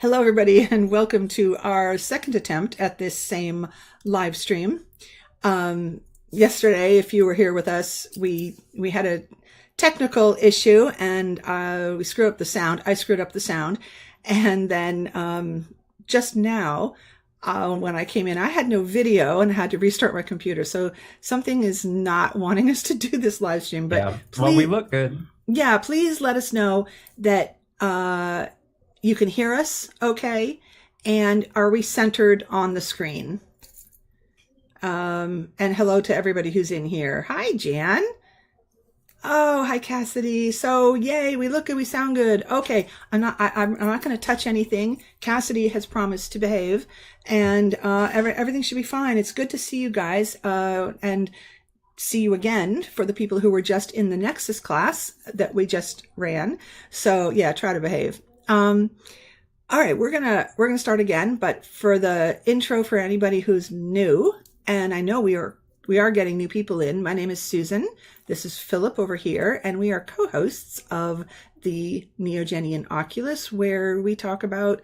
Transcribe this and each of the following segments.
Hello, everybody, and welcome to our second attempt at this same live stream. Yesterday, if you were here with us, we had a technical issue, and we screwed up the sound. I screwed up the sound, and then just now, when I came in, I had no video and had to restart my computer. So something is not wanting us to do this live stream. But Yeah. Well, we please, look good. yeah, please let us know that you can hear us okay, and are we centered on the screen? And hello to everybody who's in here. Hi, Jan. Oh, hi, Cassidy. So, yay, we look good, we sound good. Okay, I'm not going to touch anything. Cassidy has promised to behave, and everything should be fine. It's good to see you guys, and see you again for the people who were just in the Nexus class that we just ran. So, yeah, try to behave. All right, we're gonna start again, but for the intro for anybody who's new, and I know we are getting new people in. My name is Susan. This is Philip over here, and we are co-hosts of the Neogenian Oculus, where we talk about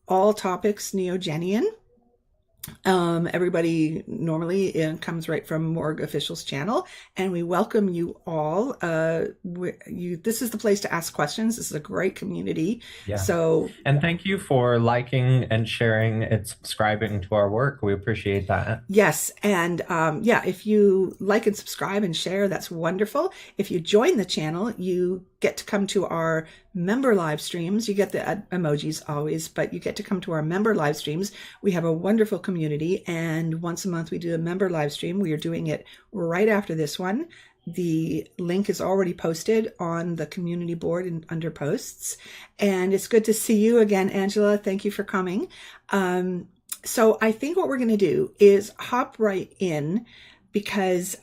all topics Neogenian. Everybody normally comes right from Morg Official's channel, and we welcome you all. This is the place to ask questions. This is a great community. Yeah. So, And thank you for liking and sharing and subscribing to our work. We appreciate that. yes, and yeah, if you like and subscribe and share, that's wonderful. If you join the channel, you get to come to our member live streams. You get the emojis always, but you get to come to our member live streams. We have a wonderful community, and once a month we do a member live stream. We are doing it right after this one. The link is already posted on the community board and under posts. And it's good to see you again, Angela. Thank you for coming. So I think what we're going to do is hop right in, because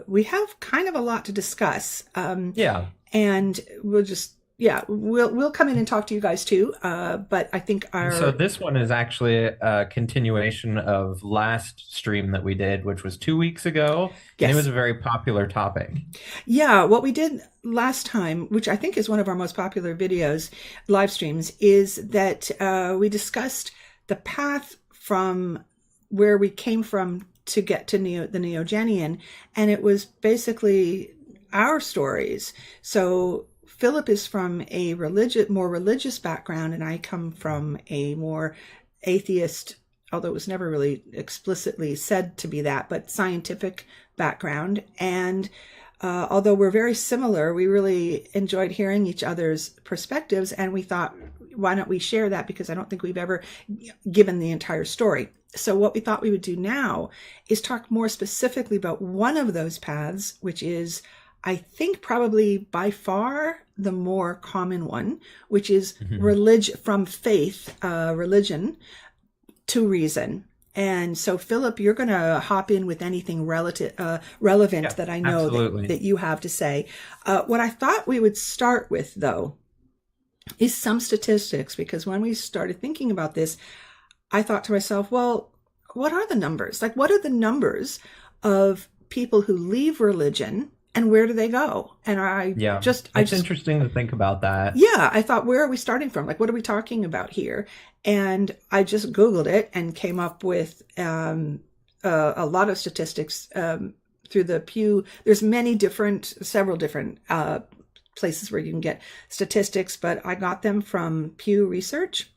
we have kind of a lot to discuss. Yeah. And we'll come in and talk to you guys too. But I think So this one is actually a continuation of last stream that we did, which was 2 weeks ago. Yes. And it was a very popular topic. Yeah, what we did last time, which I think is one of our most popular videos, live streams, is that we discussed the path from where we came from to get to the Neogenian, and it was basically our stories. So Philip is from a more religious background, and I come from a more atheist, although it was never really explicitly said to be that, but scientific background. And although we're very similar, we really enjoyed hearing each other's perspectives, and we thought, why don't we share that? Because I don't think we've ever given the entire story. So what we thought we would do now is talk more specifically about one of those paths, which is, I think, probably by far the more common one, which is religion, from faith, religion to reason. And so, Philip, you're going to hop in with anything relevant that I know that you have to say. What I thought we would start with, though, is some statistics, because when we started thinking about this, I thought to myself, well, what are the numbers? Like, what are the numbers of people who leave religion, and where do they go? And it's interesting to think about that. Yeah, I thought, where are we starting from? Like, what are we talking about here? And I just Googled it and came up with a lot of statistics through the Pew. There's several different places where you can get statistics, but I got them from Pew Research.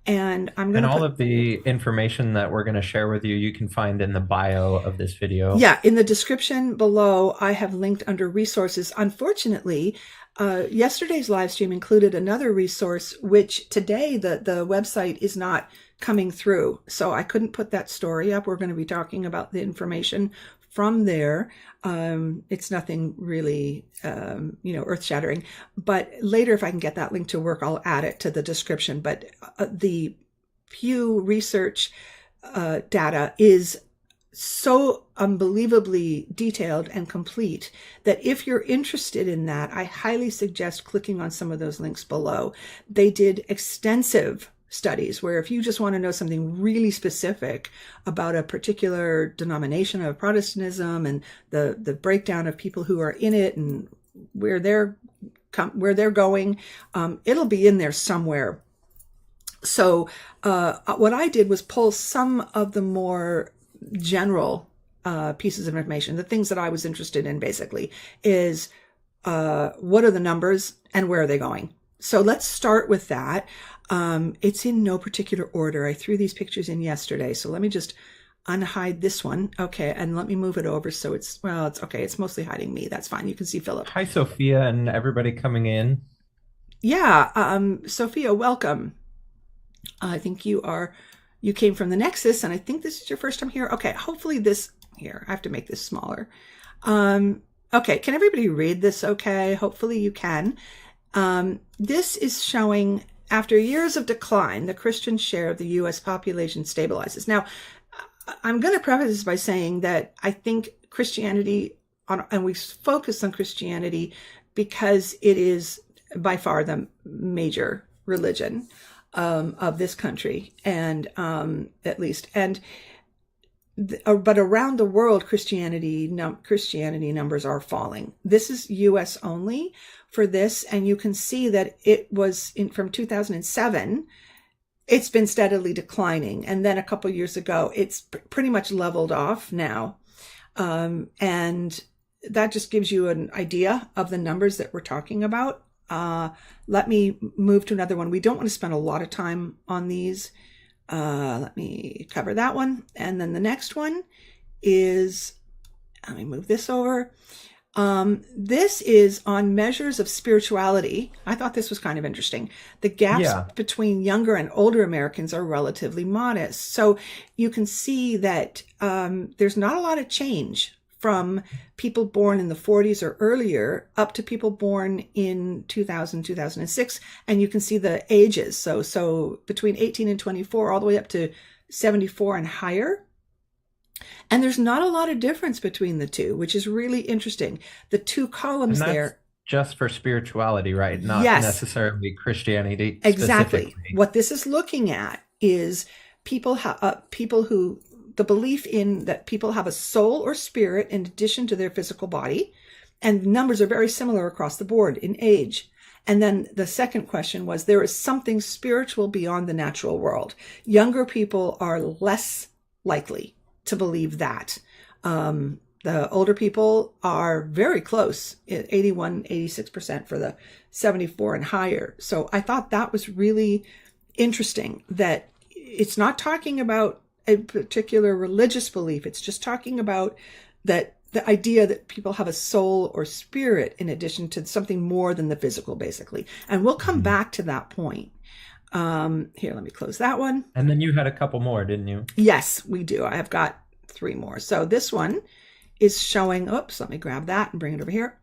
And all of the information that we're going to share with you, you can find in the bio of this video. Yeah, in the description below, I have linked under resources. Unfortunately, yesterday's live stream included another resource, which today the website is not coming through. So I couldn't put that story up. We're going to be talking about the information from there. It's nothing really, earth-shattering. But later, if I can get that link to work, I'll add it to the description. But the Pew Research data is so unbelievably detailed and complete that if you're interested in that, I highly suggest clicking on some of those links below. They did extensive studies where if you just want to know something really specific about a particular denomination of Protestantism and the breakdown of people who are in it and where they're going, it'll be in there somewhere. So what I did was pull some of the more general pieces of information. The things that I was interested in basically is what are the numbers and where are they going? So let's start with that. It's in no particular order. I threw these pictures in yesterday. So let me just unhide this one. Okay. And let me move it over. So it's okay. It's mostly hiding me. That's fine. You can see Philip. Hi, Sophia, and everybody coming in. Yeah. Sophia, welcome. I think you came from the Nexus, and I think this is your first time here. Okay. Hopefully here, I have to make this smaller. Okay. Can everybody read this? Okay. Hopefully you can. This is showing after years of decline, the Christian share of the U.S. population stabilizes. Now, I'm going to preface this by saying that I think Christianity, and we focus on Christianity because it is by far the major religion of this country, and at least, but around the world, Christianity numbers are falling. This is U.S. only for this, and you can see that it was from 2007. It's been steadily declining, and then a couple of years ago, it's pretty much leveled off now, and that just gives you an idea of the numbers that we're talking about. Let me move to another one. We don't want to spend a lot of time on these. Let me cover that one. And then the next one is, let me move this over. This is on measures of spirituality. I thought this was kind of interesting. The gaps between younger and older Americans are relatively modest. So you can see that there's not a lot of change from people born in the 40s or earlier up to people born in 2000, 2006. And you can see the ages. So between 18 and 24, all the way up to 74 and higher. And there's not a lot of difference between the two, which is really interesting. The two columns there. Just for spirituality, right? Not necessarily Christianity. Exactly. What this is looking at is people who, the belief in that people have a soul or spirit in addition to their physical body. And numbers are very similar across the board in age. And then the second question was, there is something spiritual beyond the natural world. Younger people are less likely to believe that. The older people are very close, 81, 86% for the 74 and higher. So I thought that was really interesting, that it's not talking about a particular religious belief. It's just talking about that the idea that people have a soul or spirit in addition to something more than the physical, basically. And we'll come back to that point. Here, let me close that one. And then you had a couple more, didn't you? Yes, we do. I have got 3 more. So this one is showing, oops, let me grab that and bring it over here.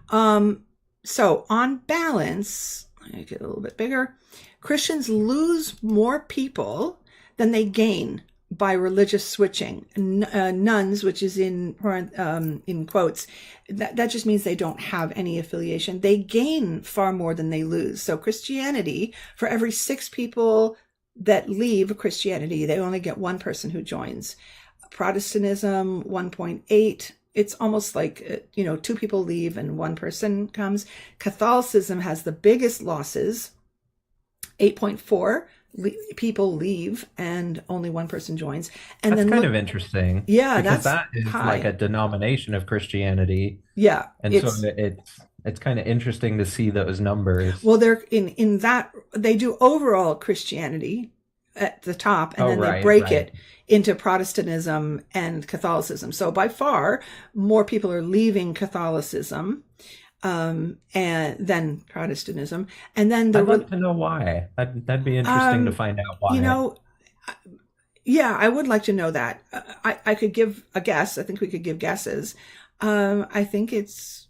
So on balance, let me get a little bit bigger. Christians lose more people than they gain by religious switching. Nuns, which is in quotes, that just means they don't have any affiliation. They gain far more than they lose. So Christianity, for every 6 people that leave Christianity, they only get 1 person who joins. Protestantism, 1.8. It's almost like, 2 people leave and 1 person comes. Catholicism has the biggest losses, 8.4. People leave and only 1 person joins. And that's kind of interesting. Yeah, because that is high. Like a denomination of Christianity. Yeah. And so it's kind of interesting to see those numbers. Well, they're in that they do overall Christianity at the top, and then they break it into Protestantism and Catholicism. So by far, more people are leaving Catholicism and then Protestantism, and then I'd like to know why. That'd be interesting to find out why. Yeah, I would like to know that. I could give a guess. I think we could give guesses. I think it's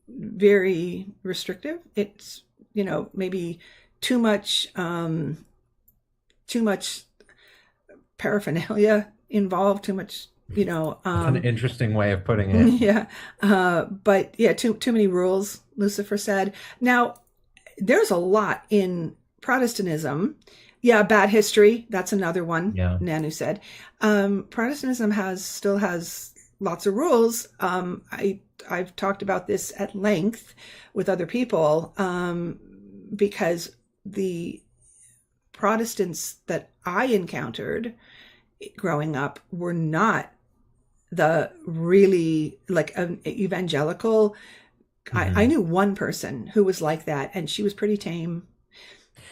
very restrictive. It's maybe too much paraphernalia involved. Too much. That's an interesting way of putting it. Yeah. But yeah, too many rules, Lucifer said. Now, there's a lot in Protestantism. Yeah, bad history. That's another one. Yeah. Nanu said. Protestantism still has lots of rules. I've talked about this at length with other people, because the Protestants that I encountered growing up were not the really like an evangelical. I knew one person who was like that, and she was pretty tame,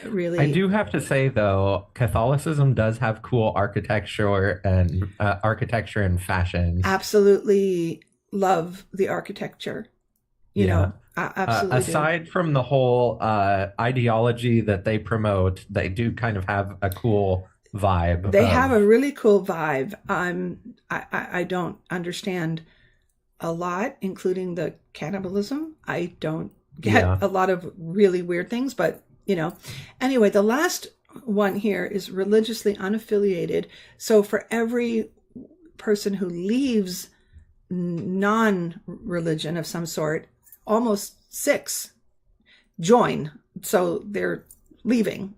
really. I do have to say though, Catholicism does have cool architecture and fashion. Absolutely love the architecture. You Yeah. know, I absolutely do. Aside from the whole ideology that they promote, they do kind of have a cool vibe They have a of, really cool vibe. I don't understand a lot, including the cannibalism. I don't get yeah. a lot of really weird things, but anyway, the last one here is religiously unaffiliated. So for every person who leaves non-religion of some sort, almost 6 join. So they're leaving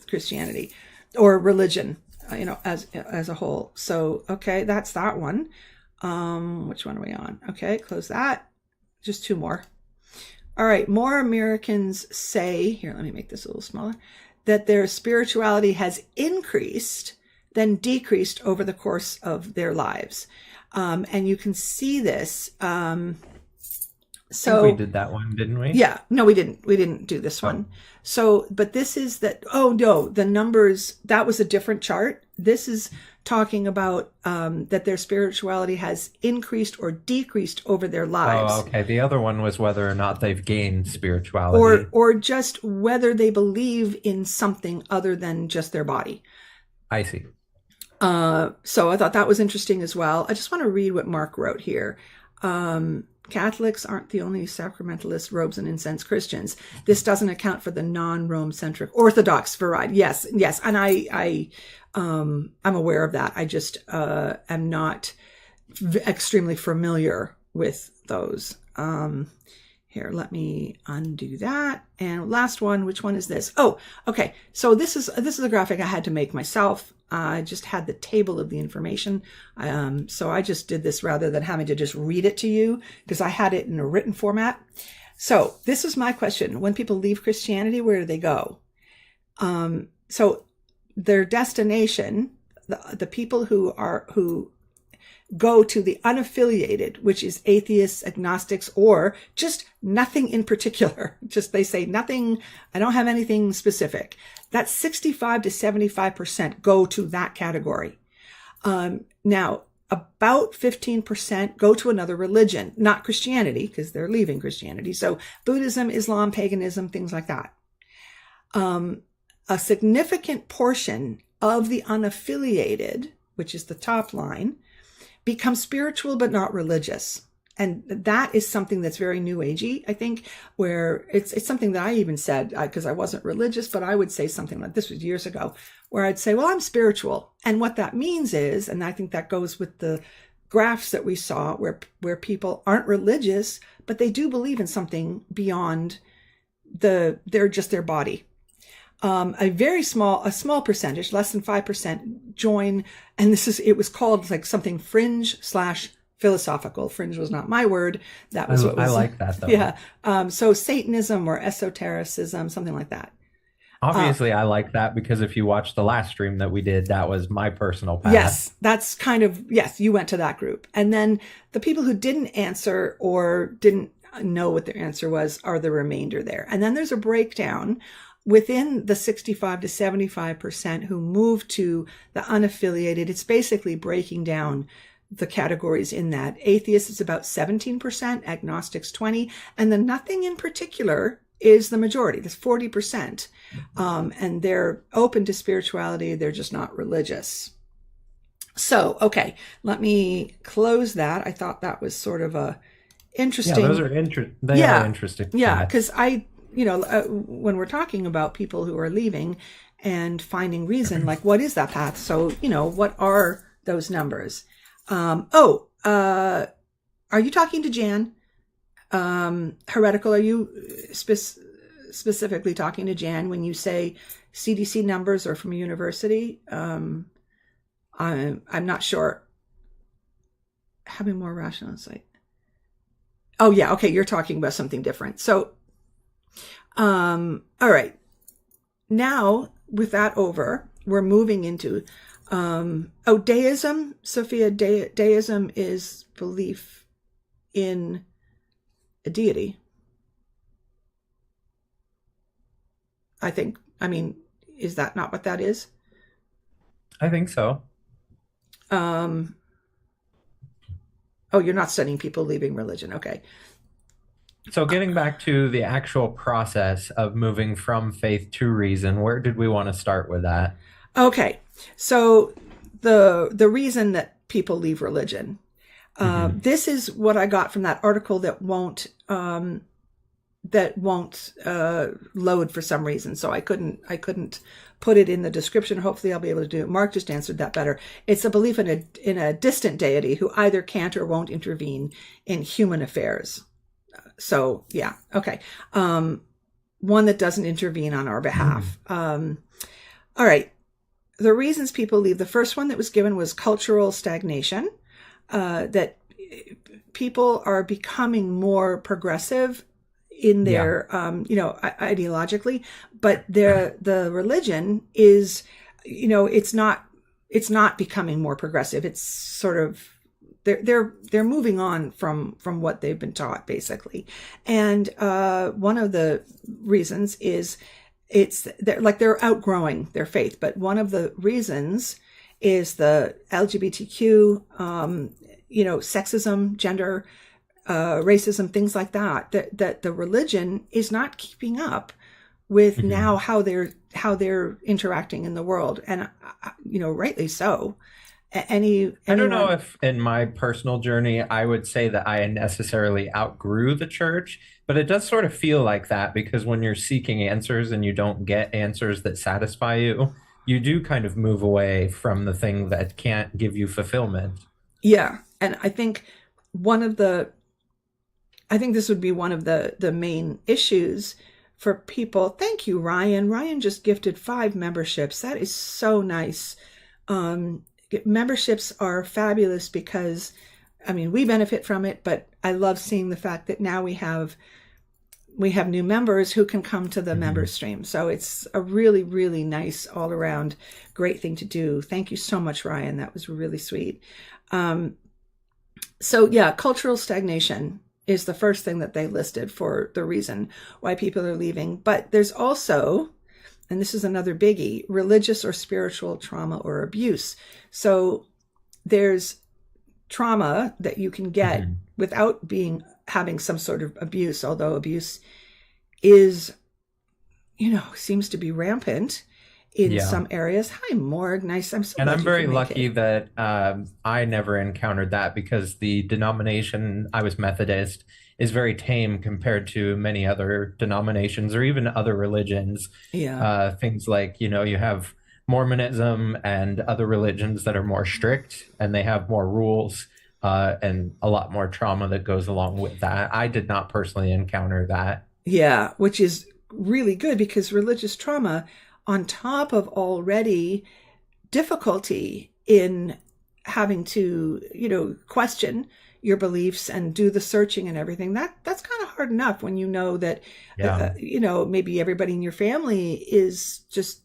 Christianity or religion, as a whole. So, okay, that's that one. Which one are we on? Okay, close that. Just 2 more. All right, more Americans say, here, let me make this a little smaller, that their spirituality has increased than decreased over the course of their lives. And you can see this. So we did that one, didn't we? Yeah, no, we didn't. We didn't do this one. So, but this is that. Oh no, the numbers. That was a different chart. This is talking about that their spirituality has increased or decreased over their lives. Oh, okay. The other one was whether or not they've gained spirituality, or just whether they believe in something other than just their body. I see. So I thought that was interesting as well. I just want to read what Mark wrote here. Catholics aren't the only sacramentalist robes and incense Christians. This doesn't account for the non-Rome centric Orthodox variety. Yes, and I'm aware of that. I just am not extremely familiar with those. Here, let me undo that. And last one, which one is this? Oh, okay. So this is a graphic I had to make myself. I just had the table of the information. So I just did this rather than having to just read it to you because I had it in a written format. So this is my question. When people leave Christianity, where do they go? So their destination, the people who go to the unaffiliated, which is atheists, agnostics, or just nothing in particular. Just they say nothing, I don't have anything specific. That's 65 to 75% go to that category. Now, about 15% go to another religion, not Christianity, because they're leaving Christianity. So Buddhism, Islam, paganism, things like that. A significant portion of the unaffiliated, which is the top line, become spiritual but not religious. And that is something that's very new agey, I think, where it's something that I even said, because I wasn't religious, but I would say something like this was years ago, where I'd say, well, I'm spiritual. And what that means is, and I think that goes with the graphs that we saw where people aren't religious, but they do believe in something beyond they're just their body. A small percentage, less than 5%, join, and it was called like something fringe/philosophical. Fringe was not my word. That was what was. I like that though. Yeah. So Satanism or esotericism, something like that. Obviously, I like that because if you watch the last stream that we did, that was my personal path. Yes, that's yes, you went to that group. And then the people who didn't answer or didn't know what their answer was are the remainder there. And then there's a breakdown within the 65 to 75% who move to the unaffiliated. It's basically breaking down the categories in that. Atheists is about 17%, agnostics 20%, and the nothing in particular is the majority. That's 40%. And they're open to spirituality. They're just not religious. So, okay, let me close that. I thought that was sort of a interesting. Yeah, those are interesting. They are interesting. Yeah, because when we're talking about people who are leaving and finding reason, like what is that path? So, what are those numbers? Are you talking to Jan? Heretical, are you specifically talking to Jan when you say CDC numbers or from a university? I'm not sure. Having more rational insight. Oh yeah, okay, you're talking about something different. So, all right. Now with that over, we're moving into deism. Sophia, deism is belief in a deity. I think. I mean, is that not what that is? I think so. Oh, you're not studying people leaving religion. Okay. So getting back to the actual process of moving from faith to reason, where did we want to start with that? Okay. So the reason that people leave religion. This is what I got from that article that won't load for some reason. So I couldn't put it in the description. Hopefully I'll be able to do it. Mark just answered that better. It's a belief in a distant deity who either can't or won't intervene in human affairs. So yeah. Okay. One that doesn't intervene on our behalf. All right. The reasons people leave. The first one that was given was cultural stagnation, that people are becoming more progressive in their, ideologically, but the religion is, it's not becoming more progressive. It's sort of, they're moving on from what they've been taught, basically. And one of the reasons is they're outgrowing their faith. But one of the reasons is the LGBTQ, sexism, gender, racism, things like that the religion is not keeping up with now how they're interacting in the world, and rightly so. I don't know if in my personal journey I would say that I necessarily outgrew the church, but it does sort of feel like that, because when you're seeking answers and you don't get answers that satisfy you, you do kind of move away from the thing that can't give you fulfillment. Yeah, and I think this would be one of the main issues for people. Thank you, Ryan. Ryan just gifted 5 memberships. That is so nice. Memberships are fabulous because, we benefit from it, but I love seeing the fact that now we have new members who can come to the member stream. So it's a really, really nice all around great thing to do. Thank you so much, Ryan. That was really sweet. So yeah, cultural stagnation is the first thing that they listed for the reason why people are leaving. But there's also, and this is another biggie, religious or spiritual trauma or abuse. So there's trauma that you can get without having some sort of abuse, although abuse is, seems to be rampant in some areas. Hi, Morg. Nice. I'm so And glad I'm you very could make lucky it. that I never encountered that, because the denomination, I was Methodist, is very tame compared to many other denominations or even other religions. Yeah. Things like, you have Mormonism and other religions that are more strict and they have more rules, and a lot more trauma that goes along with that. I did not personally encounter that. Yeah, which is really good, because religious trauma, on top of already difficulty in having to, question your beliefs and do the searching and everything, that's kind of hard enough when you know that, maybe everybody in your family is just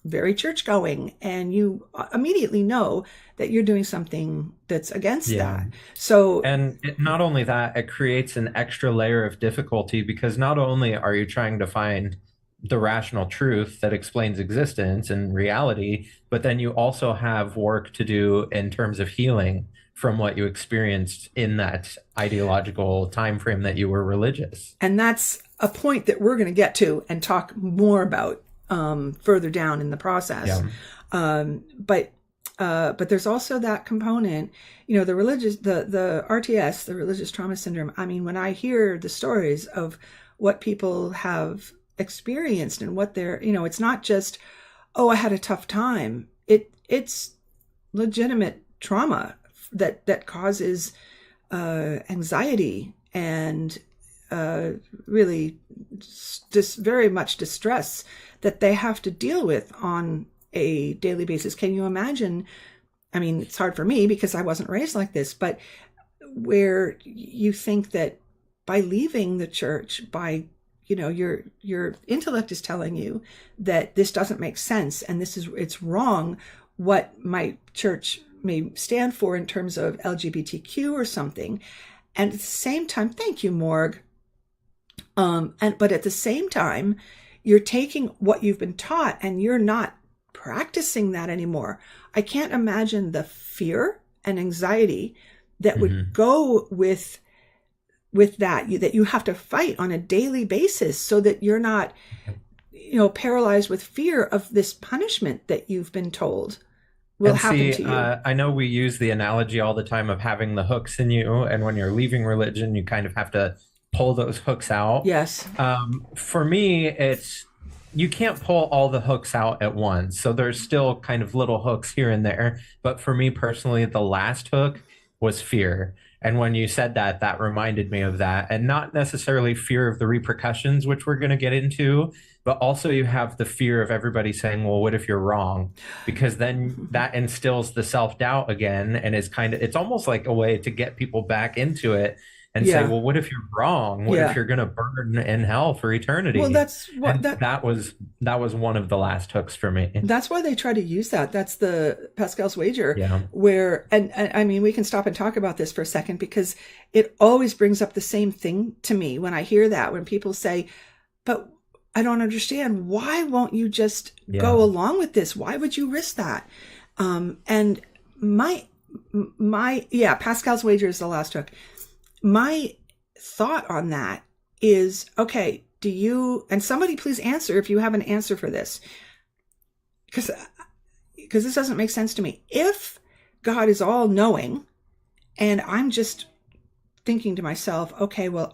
very church going, and you immediately know that you're doing something that's against that. So, and not only that, it creates an extra layer of difficulty, because not only are you trying to find the rational truth that explains existence and reality, but then you also have work to do in terms of healing from what you experienced in that ideological time frame that you were religious. And that's a point that we're going to get to and talk more about further down in the process. But there's also that component, the RTS, the religious trauma syndrome. When I hear the stories of what people have experienced and what they're, it's not just, oh, I had a tough time. It's legitimate trauma that causes anxiety and really just very much distress that they have to deal with on a daily basis. Can you imagine? It's hard for me because I wasn't raised like this, but where you think that by leaving the church, by your intellect is telling you that this doesn't make sense and it's wrong what my church may stand for in terms of LGBTQ or something. And at the same time, thank you, Morg. But at the same time, you're taking what you've been taught and you're not practicing that anymore. I can't imagine the fear and anxiety that would go with that you have to fight on a daily basis so that you're not, paralyzed with fear of this punishment that you've been told will happen to you. I know we use the analogy all the time of having the hooks in you, and when you're leaving religion, you kind of have to pull those hooks out. Yes. For me, you can't pull all the hooks out at once. So there's still kind of little hooks here and there. But for me personally, the last hook was fear. And when you said that, that reminded me of that. And not necessarily fear of the repercussions, which we're going to get into, but also you have the fear of everybody saying, well, what if you're wrong? Because then that instills the self-doubt again. And it's almost like a way to get people back into it and say, well, what if you're wrong? What if you're going to burn in hell for eternity? Well, that was one of the last hooks for me. That's why they try to use that. That's the Pascal's wager, yeah. Where, and I mean, we can stop and talk about this for a second because it always brings up the same thing to me when I hear that, when people say, but I don't understand. Why won't you just go along with this? Why would you risk that? And Pascal's wager is the last hook. My thought on that is, okay, and somebody please answer if you have an answer for this, because this doesn't make sense to me. If God is all knowing and I'm just thinking to myself, okay, well,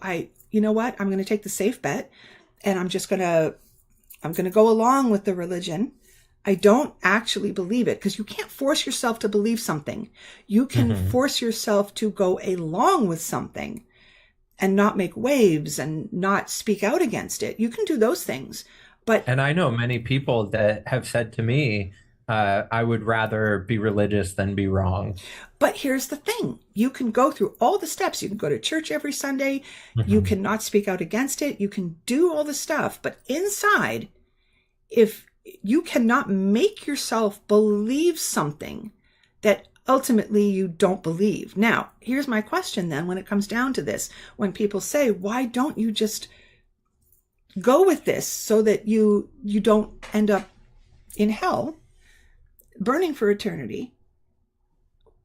you know what? I'm going to take the safe bet and I'm going to go along with the religion. I don't actually believe it, because you can't force yourself to believe something. You can force yourself to go along with something and not make waves and not speak out against it. You can do those things. And I know many people that have said to me, I would rather be religious than be wrong. But here's the thing. You can go through all the steps. You can go to church every Sunday. You cannot speak out against it. You can do all the stuff. But inside, if you cannot make yourself believe something that ultimately you don't believe. Now, here's my question then when it comes down to this. When people say, why don't you just go with this so that you don't end up in hell, burning for eternity?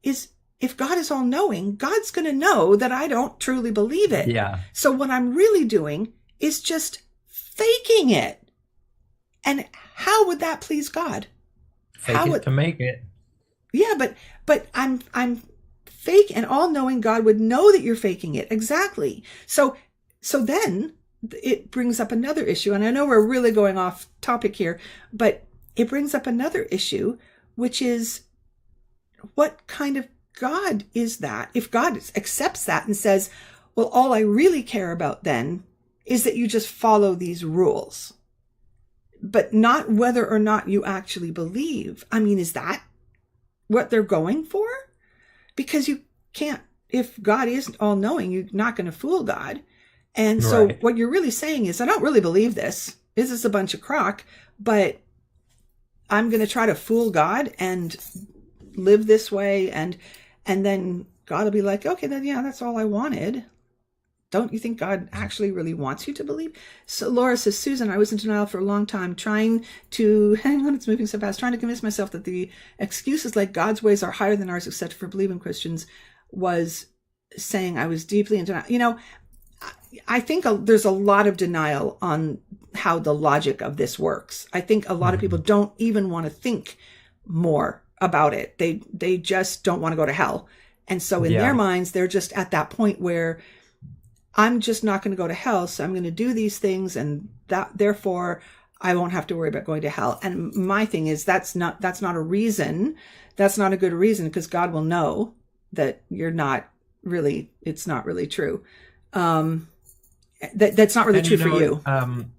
If God is all knowing, God's going to know that I don't truly believe it. Yeah. So what I'm really doing is just faking it. And how would that please God? Fake it to make it. Yeah, but I'm fake, and all-knowing God would know that you're faking it. Exactly. So then it brings up another issue, and I know we're really going off topic here, but it brings up another issue, which is, what kind of God is that? If God accepts that and says, well, all I really care about then is that you just follow these rules, but not whether or not you actually believe. I mean, is that what they're going for? Because you can't, if God isn't all knowing, you're not going to fool God. And so what you're really saying is, I don't really believe this. This is a bunch of crock, but I'm going to try to fool God and live this way. And then God will be like, okay, then, yeah, that's all I wanted. Don't you think God actually really wants you to believe? So Laura says, Susan, I was in denial for a long time, trying to, hang on, it's moving so fast, trying to convince myself that the excuses like God's ways are higher than ours, except for believing Christians, was saying I was deeply in denial. I think there's a lot of denial on how the logic of this works. I think a lot of people don't even want to think more about it. They just don't want to go to hell. And so in their minds, they're just at that point where I'm just not going to go to hell, so I'm going to do these things, and that therefore I won't have to worry about going to hell. And my thing is, that's not a reason. That's not a good reason, because God will know that you're not really. It's not really true. That's not really true for you.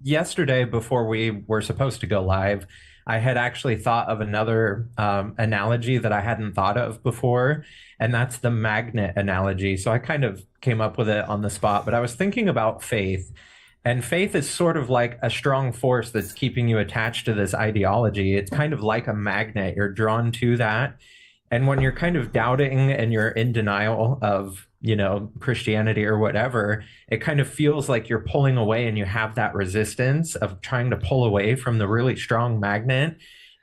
Yesterday, before we were supposed to go live, I had actually thought of another analogy that I hadn't thought of before, and that's the magnet analogy. So I kind of came up with it on the spot, but I was thinking about faith. And faith is sort of like a strong force that's keeping you attached to this ideology. It's kind of like a magnet. You're drawn to that. And when you're kind of doubting and you're in denial of, Christianity or whatever, it kind of feels like you're pulling away and you have that resistance of trying to pull away from the really strong magnet.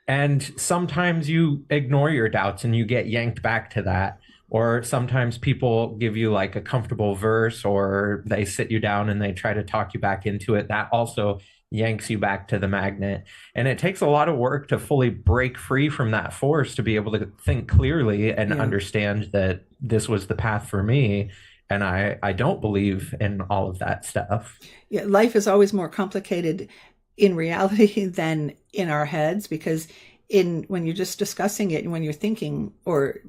And sometimes you ignore your doubts and you get yanked back to that. Or sometimes people give you like a comfortable verse, or they sit you down and they try to talk you back into it. That also yanks you back to the magnet. And it takes a lot of work to fully break free from that force to be able to think clearly and understand that this was the path for me. And I don't believe in all of that stuff. Yeah, life is always more complicated in reality than in our heads, because when you're just discussing it and when you're thinking, or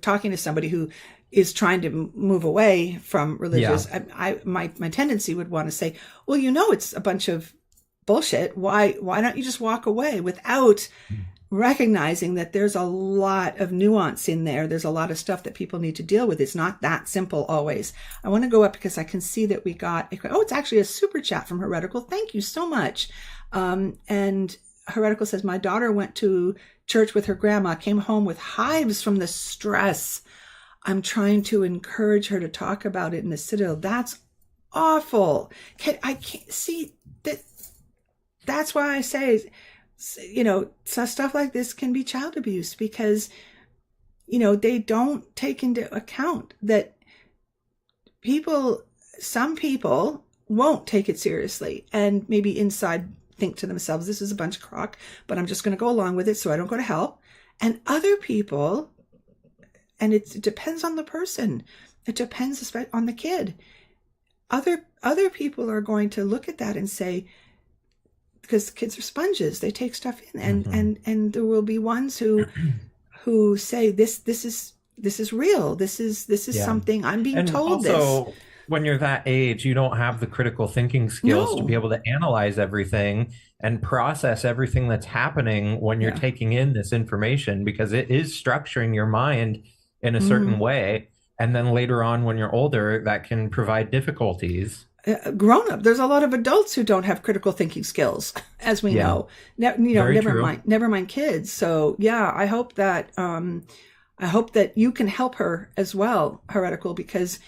talking to somebody who is trying to move away from religious, my tendency would want to say, well, it's a bunch of bullshit. Why don't you just walk away, without recognizing that there's a lot of nuance in there. There's a lot of stuff that people need to deal with. It's not that simple always. I want to go up because I can see that we got, it's actually a super chat from Heretical. Thank you so much. And Heretical says, my daughter went to church with her grandma, came home with hives from the stress. I'm trying to encourage her to talk about it in the Citadel. That's awful. I can't see that. That's why I say, so stuff like this can be child abuse, because, they don't take into account that some people won't take it seriously, and maybe inside think to themselves, this is a bunch of crock, but I'm just going to go along with it so I don't go to hell. And other people, and it depends on the person. It depends on the kid. Other people are going to look at that and say, because kids are sponges, they take stuff in, and there will be ones who say this is real. This is something I'm being told. Also, this. When you're that age, you don't have the critical thinking skills to be able to analyze everything and process everything that's happening when you're taking in this information, because it is structuring your mind in a certain way. And then later on, when you're older, that can provide difficulties. Grown up, there's a lot of adults who don't have critical thinking skills, as we know. Never mind kids. So I hope that you can help her as well, Heretical, because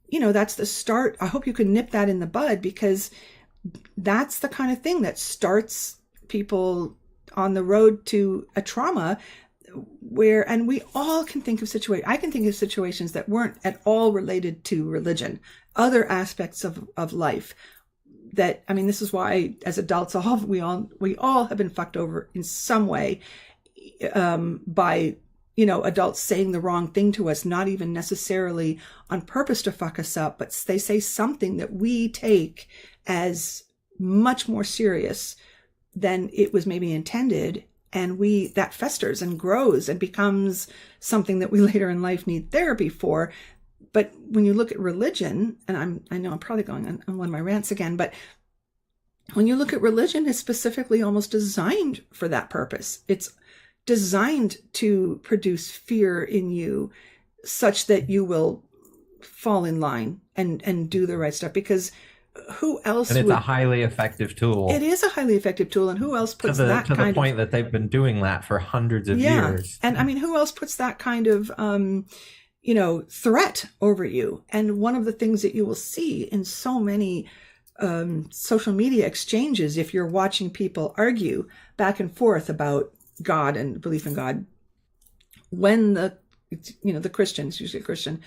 that's the start. I hope you can nip that in the bud, because that's the kind of thing that starts people on the road to a trauma and we all can think of situations. I can think of situations that weren't at all related to religion, other aspects of life that, this is why as adults, we all have been fucked over in some way, by adults saying the wrong thing to us, not even necessarily on purpose to fuck us up, but they say something that we take as much more serious than it was maybe intended. And that festers and grows and becomes something that we later in life need therapy for. But when you look at religion, and I know I'm probably going on one of my rants again, but when you look at religion, it's specifically almost designed for that purpose. It's designed to produce fear in you such that you will fall in line and do the right stuff, because who else and it's a highly effective tool. It is a highly effective tool, and who else puts that to the point that they've been doing that for hundreds of years. And who else puts that kind of threat over you? And one of the things that you will see in so many social media exchanges, if you're watching people argue back and forth about God and belief in God, when the Christians, usually a Christian,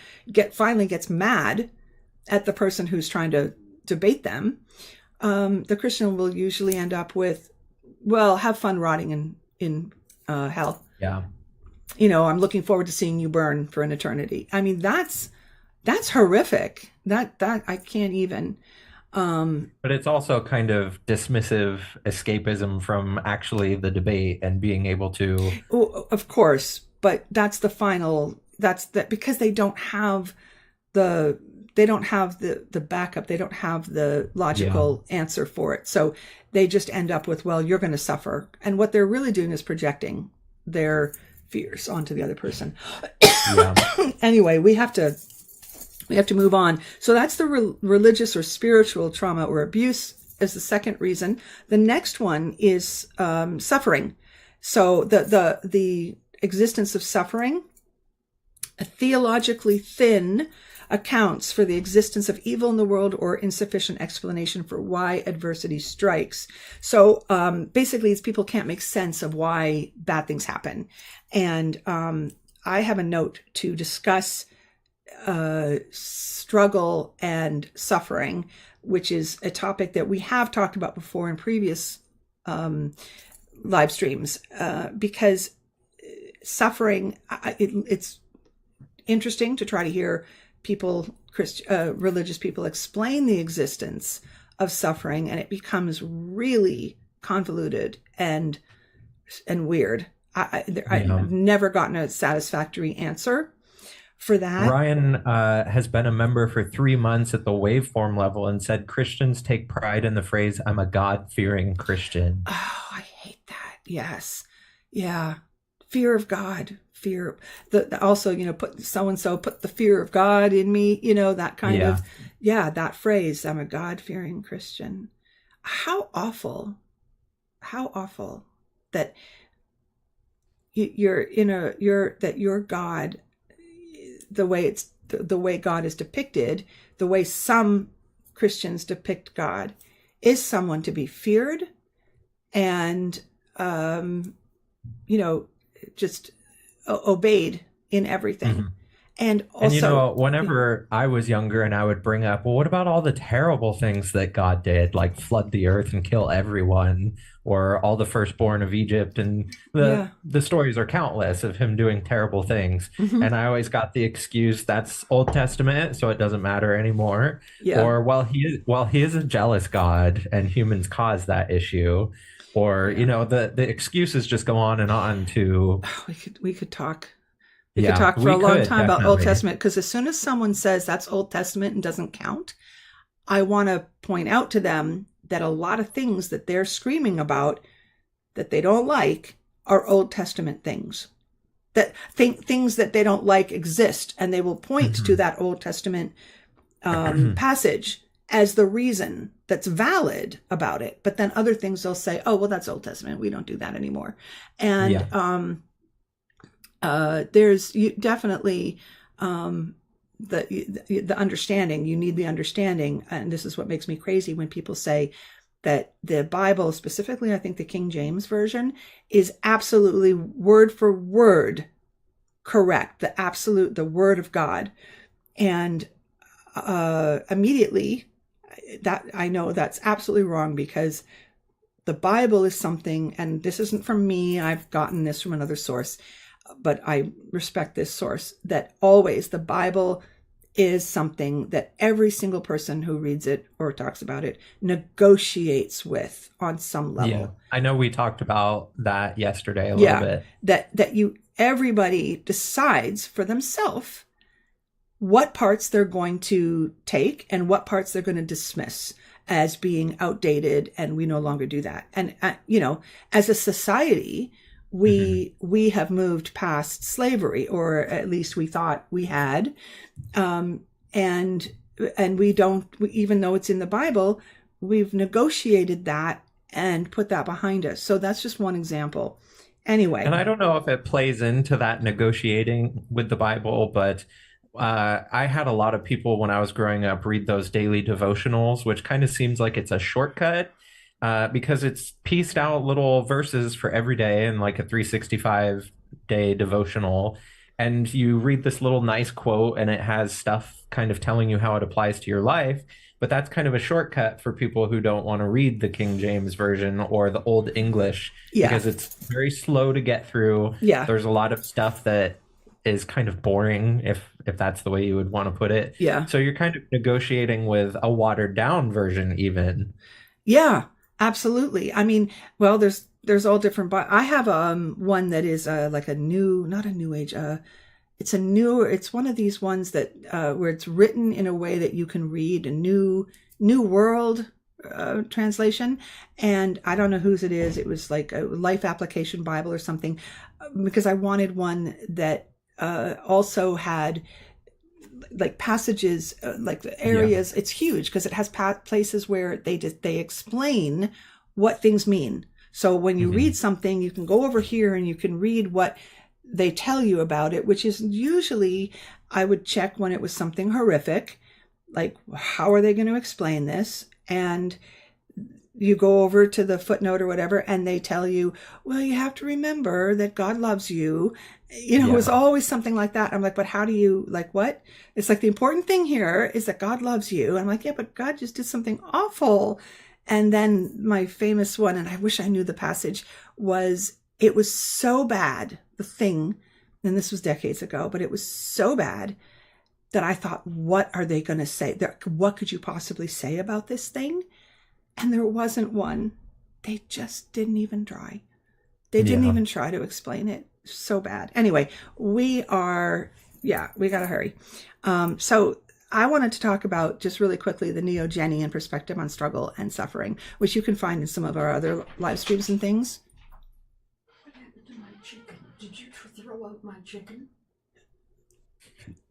finally gets mad at the person who's trying to debate them, the Christian will usually end up with, well, have fun rotting in hell. Yeah. I'm looking forward to seeing you burn for an eternity. That's horrific. That I can't even. But it's also kind of dismissive escapism from actually the debate and being able to. Oh, of course, but that's because they don't have the backup. They don't have the logical answer for it. So they just end up with, well, you're going to suffer. And what they're really doing is projecting their fears onto the other person. Anyway, we have to We have to move on. So that's the religious or spiritual trauma or abuse as the second reason. The next one is suffering. So the existence of suffering, a theologically thin accounts for the existence of evil in the world or insufficient explanation for why adversity strikes. So basically, it's people can't make sense of why bad things happen. And I have a note to discuss struggle and suffering, which is a topic that we have talked about before in previous live streams, because suffering, it's interesting to try to hear people, religious people, explain the existence of suffering, and it becomes really convoluted and weird. I've never gotten a satisfactory answer for that. Ryan has been a member for 3 months at the waveform level and said Christians take pride in the phrase, "I'm a God-fearing Christian." Oh, I hate that. Yes. Yeah. Fear of God. Fear. Also, put so-and-so, put the fear of God in me, that kind of, that phrase, "I'm a God-fearing Christian." How awful that that your God, the way God is depicted, the way some Christians depict God, is someone to be feared and, just obeyed in everything. Mm-hmm. And also, whenever I was younger and I would bring up, well, what about all the terrible things that God did, like flood the earth and kill everyone, or all the firstborn of Egypt, and the stories are countless of him doing terrible things. Mm-hmm. And I always got the excuse that's Old Testament, so it doesn't matter anymore. Yeah. Or he is a jealous God and humans cause that issue. Or the excuses just go on and on to. We could talk. We could talk for a long time about Old Testament, because as soon as someone says that's Old Testament and doesn't count, I want to point out to them that a lot of things that they're screaming about that they don't like are Old Testament things. That things that they don't like exist, and they will point to that Old Testament passage as the reason that's valid about it. But then other things they'll say, "Oh, well, that's Old Testament. We don't do that anymore." And there's definitely the understanding. You need the understanding, and this is what makes me crazy when people say that the Bible, specifically, I think the King James Version, is absolutely word for word correct. The word of God, and immediately that I know that's absolutely wrong, because the Bible is something, and this isn't from me, I've gotten this from another source, but I respect this source, that always the Bible is something that every single person who reads it or talks about it negotiates with on some level. Yeah, I know we talked about that yesterday a little bit. That everybody decides for themselves what parts they're going to take and what parts they're going to dismiss as being outdated, and we no longer do that. And as a society, we have moved past slavery, or at least we thought we had, and we don't. Even though it's in the Bible, we've negotiated that and put that behind us. So that's just one example. Anyway, and I don't know if it plays into that negotiating with the Bible, but I had a lot of people when I was growing up read those daily devotionals, which kind of seems like it's a shortcut. Because it's pieced out little verses for every day in like a 365-day devotional. And you read this little nice quote and it has stuff kind of telling you how it applies to your life. But that's kind of a shortcut for people who don't want to read the King James Version or the Old English, because it's very slow to get through. Yeah. There's a lot of stuff that is kind of boring, if that's the way you would want to put it. Yeah. So you're kind of negotiating with a watered down version even. Yeah. Absolutely. I mean, well, there's all different, but I have one that is like not a new age. It's one of these ones that where it's written in a way that you can read, a new world translation. And I don't know whose it is. It was like a Life Application Bible or something, because I wanted one that also had like passages, like the areas. It's huge because it has places where they explain what things mean. So when you read something, you can go over here and you can read what they tell you about it, which is usually, I would check when it was something horrific, like how are they going to explain this? And you go over to the footnote or whatever, and they tell you, well, you have to remember that God loves you. It was always something like that. I'm like, but how do you, like, what? It's like, the important thing here is that God loves you. I'm like, yeah, but God just did something awful. And then my famous one, and I wish I knew the passage, was, it was so bad, the thing, and this was decades ago, but it was so bad that I thought, what are they going to say? What could you possibly say about this thing? And there wasn't one. They just didn't even try. They didn't even try to explain it. So bad. Anyway, we got to hurry. So I wanted to talk about, just really quickly, the Neogenian perspective on struggle and suffering, which you can find in some of our other live streams and things. What happened to my chicken? Did you throw out my chicken?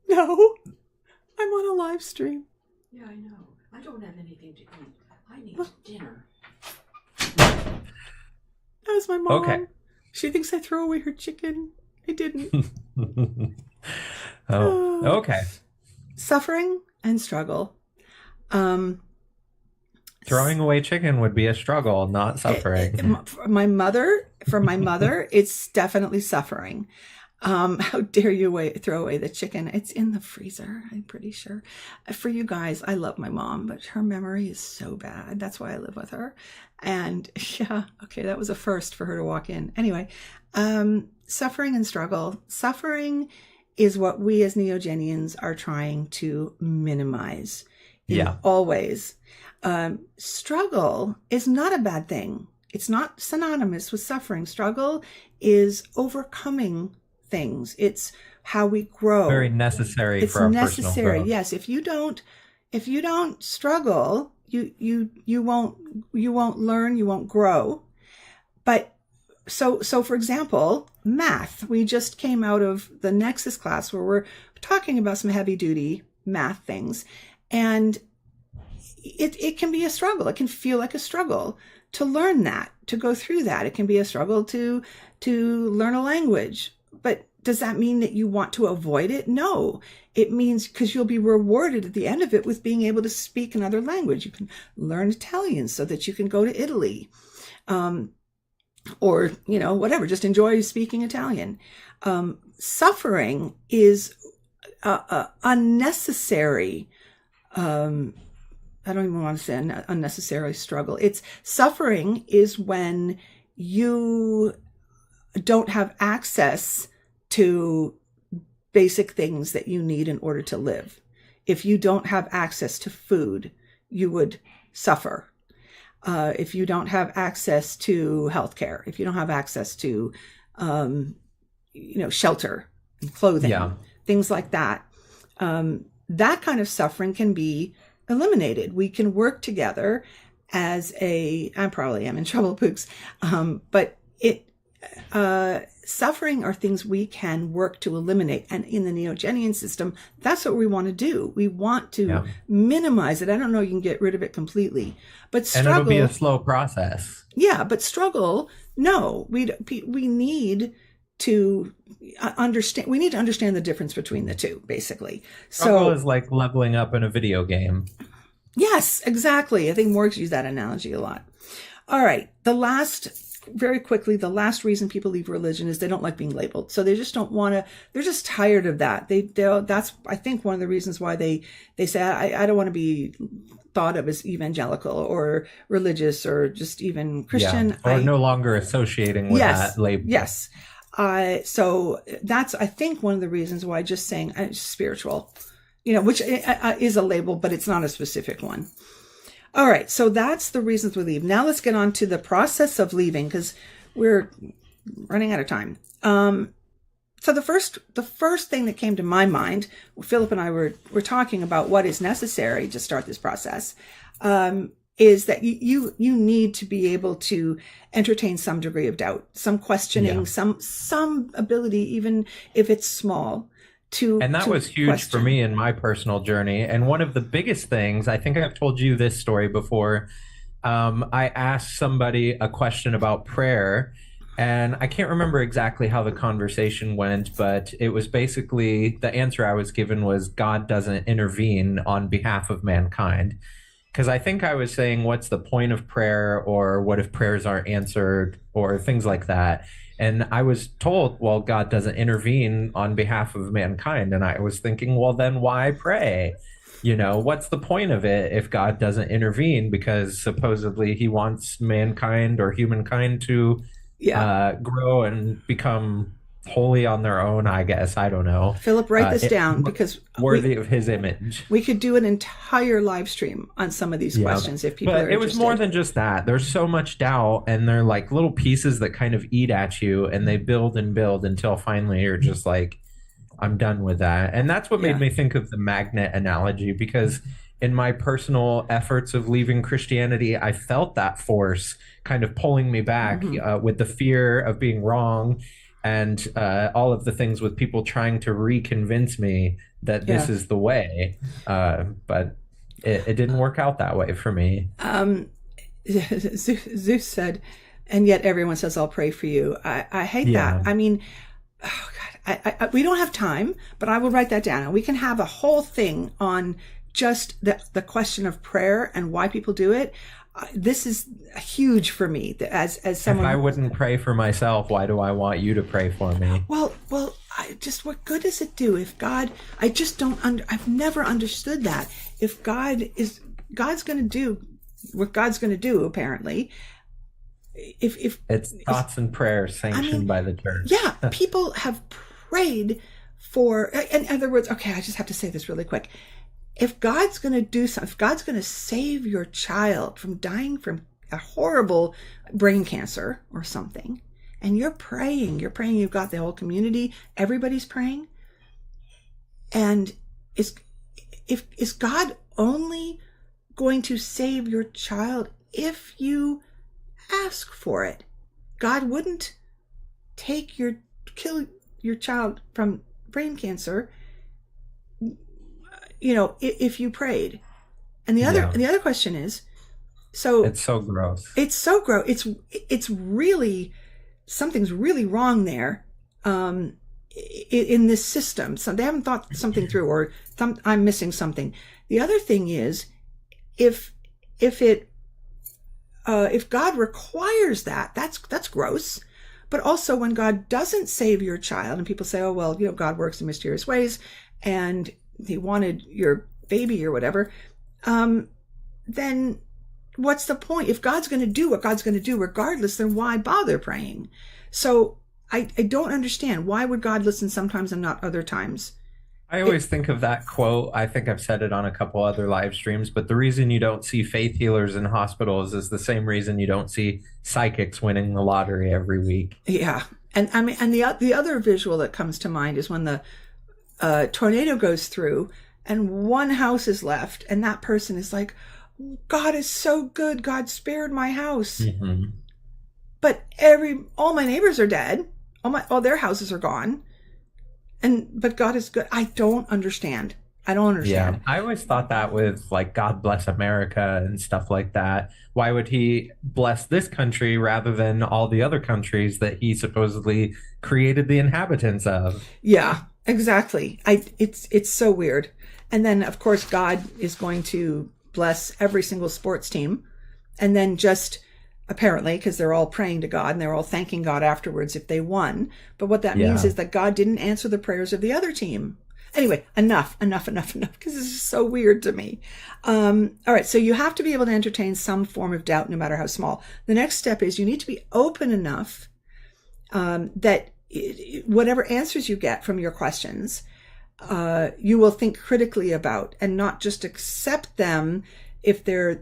No, I'm on a live stream. Yeah, I know. I don't have anything to eat. I need dinner. That was my mom. Okay. She thinks I throw away her chicken. I didn't. Okay. Suffering and struggle. Throwing away chicken would be a struggle, not suffering. For my mother, it's definitely suffering. How dare you throw away the chicken? It's in the freezer, I'm pretty sure. For you guys, I love my mom, but her memory is so bad. That's why I live with her. And yeah, okay, that was a first for her to walk in. Anyway, suffering and struggle. Suffering is what we as Neogenians are trying to minimize in all ways. Struggle is not a bad thing. It's not synonymous with suffering. Struggle is overcoming things. It's how we grow. Very necessary for our personal growth. Yes. If you don't struggle, you won't learn, you won't grow. But so for example, math. We just came out of the Nexus class where we're talking about some heavy duty math things, and it can be a struggle. It can feel like a struggle to learn that, to go through that. It can be a struggle to learn a language. But does that mean that you want to avoid it? No. It means, because you'll be rewarded at the end of it with being able to speak another language. You can learn Italian so that you can go to Italy. Or, whatever, just enjoy speaking Italian. Suffering is unnecessary. I don't even want to say unnecessary struggle. Suffering is when you don't have access to basic things that you need in order to live. If you don't have access to food, you would suffer. If you don't have access to healthcare, if you don't have access to, shelter and clothing, things like that, that kind of suffering can be eliminated. We can work together as I probably am in trouble, Pooks, but suffering are things we can work to eliminate. And in the Neogenian system, that's what we want to do. We want to minimize it. I don't know, you can get rid of it completely, but struggle. And it'll be a slow process. Yeah, but struggle, no, we need to understand. We need to understand the difference between the two, basically. Struggle is like leveling up in a video game. Yes, exactly. I think Morgs used that analogy a lot. All right. Very quickly, the last reason people leave religion is they don't like being labeled. So they just don't want to, they're just tired of that. That's, I think, one of the reasons why they say, I don't want to be thought of as evangelical or religious or just even Christian. Or no longer associating with that label. Yes. So that's, I think, one of the reasons why just saying spiritual, which is a label, but it's not a specific one. All right. So that's the reasons we leave. Now let's get on to the process of leaving, because we're running out of time. So the first thing that came to my mind, Philip and I were talking about what is necessary to start this process, is that you need to be able to entertain some degree of doubt, some questioning, some ability, even if it's small, And that to was huge question. for me in my personal journey. And one of the biggest things, I think I've told you this story before. I asked somebody a question about prayer, and I can't remember exactly how the conversation went, but it was basically the answer I was given was God doesn't intervene on behalf of mankind. Because I think I was saying, what's the point of prayer, or what if prayers aren't answered, or things like that. And I was told, well, God doesn't intervene on behalf of mankind. And I was thinking, well, then why pray? What's the point of it if God doesn't intervene? Because supposedly he wants mankind or humankind to Yeah. grow and become wholly on their own, I guess. I don't know. Philip, write this down, because Worthy of his image. we could do an entire live stream on some of these questions if people are But it was interested. more than just that. There's so much doubt, and they're like little pieces that kind of eat at you, and they build and build until finally you're just like, I'm done with that. And that's what made Yeah. me think of the magnet analogy, because in my personal efforts of leaving Christianity, I felt that force kind of pulling me back with the fear of being wrong, and all of the things with people trying to reconvince me that this Yeah. is the way. But it didn't work out that way for me. Zeus said, and yet everyone says, I'll pray for you. I hate Yeah. that. I mean, oh God, we don't have time, but I will write that down. And we can have a whole thing on just the question of prayer and why people do it. This is huge for me as someone. If I wouldn't pray for myself, why do I want you to pray for me? Well, what good does it do if God? I just don't. I've never understood that. If God's going to do what God's going to do, apparently. If It's thoughts and prayers sanctioned by the church. Yeah, people have prayed for. In other words, okay, I just have to say this really quick. If God's going to do something, if God's going to save your child from dying from a horrible brain cancer or something, and you're praying, you've got the whole community, everybody's praying. And is God only going to save your child if you ask for it? God wouldn't kill your child from brain cancer, if you prayed. And the other question is, so it's so gross. It's really, something's really wrong there in this system. So they haven't thought something through, or I'm missing something. The other thing is, if God requires that, that's gross. But also, when God doesn't save your child, and people say, oh, well, God works in mysterious ways, and he wanted your baby or whatever, then what's the point? If God's going to do what God's going to do regardless, then why bother praying? So I don't understand. Why would God listen sometimes and not other times? I always think of that quote. I think I've said it on a couple other live streams, but the reason you don't see faith healers in hospitals is the same reason you don't see psychics winning the lottery every week. Yeah. And I mean, and the other visual that comes to mind is when the tornado goes through and one house is left, and that person is like, God is so good, God spared my house. Mm-hmm. But all my neighbors are dead, all their houses are gone, but God is good. I don't understand. Yeah, I always thought that with like God bless America and stuff like that. Why would he bless this country rather than all the other countries that he supposedly created the inhabitants of? Yeah, exactly. It's so weird. And then of course God is going to bless every single sports team, and then just apparently, because they're all praying to God and they're all thanking God afterwards if they won. But what that means is that God didn't answer the prayers of the other team. Anyway, enough, because this is so weird to me. All right, so you have to be able to entertain some form of doubt, no matter how small. The next step is you need to be open enough that whatever answers you get from your questions, you will think critically about and not just accept them if they're